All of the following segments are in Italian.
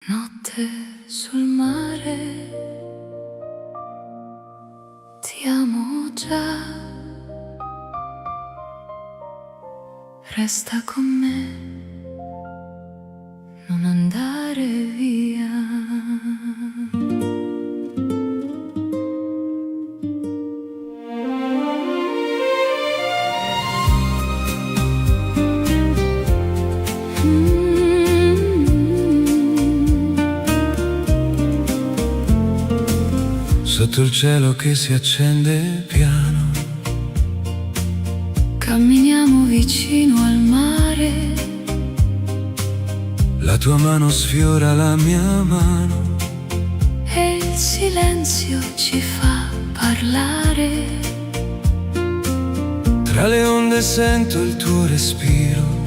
Notte sul mare, ti amo già, resta con me, non andare via. Sotto il cielo che si accende piano, Camminiamo vicino al mare, la tua mano sfiora la mia mano, e il silenzio ci fa parlare. tra le onde sento il tuo respiro,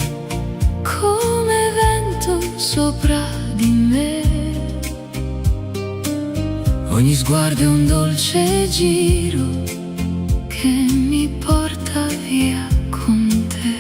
Come vento sopra di me, ogni sguardo è un dolce giro che mi porta via con te.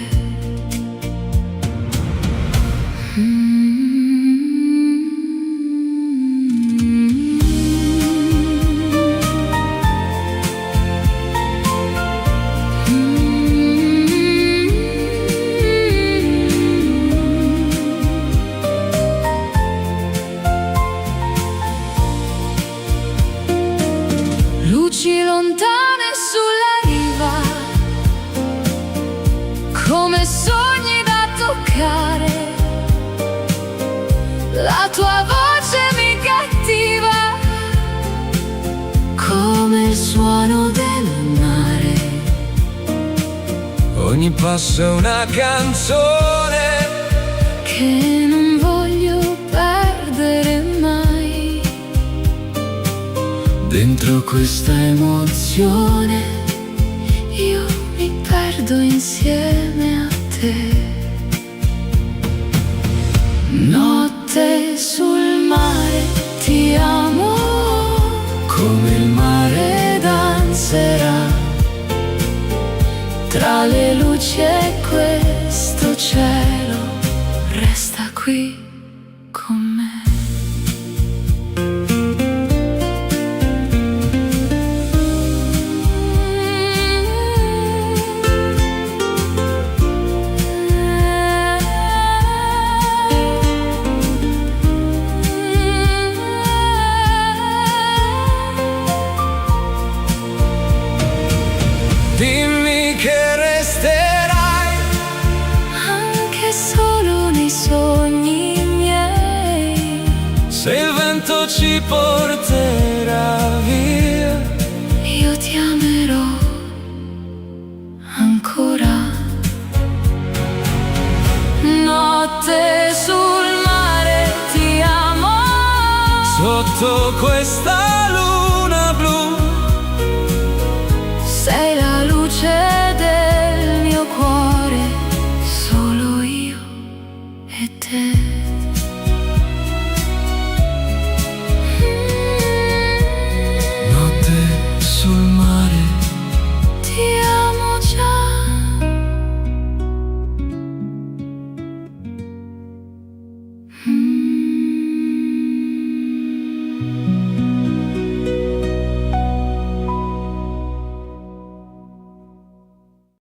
Luci lontane sulla riva, come sogni da toccare. La tua voce mi cattiva, come il suono del mare. ogni passo è una canzone Che non voglio perdere mai. Dentro questa emozione io mi perdo insieme a te. Notte sul mare, ti amo, come il mare danzerà tra le luci e questo cielo. Resta qui con me. Dimmi che resterai, Anche solo nei sogni miei, se il vento ci porterà via. io ti amerò ancora. Notte sul mare, ti amo, Sotto questa luna blu, sei la luce del mio cuore, solo io e te.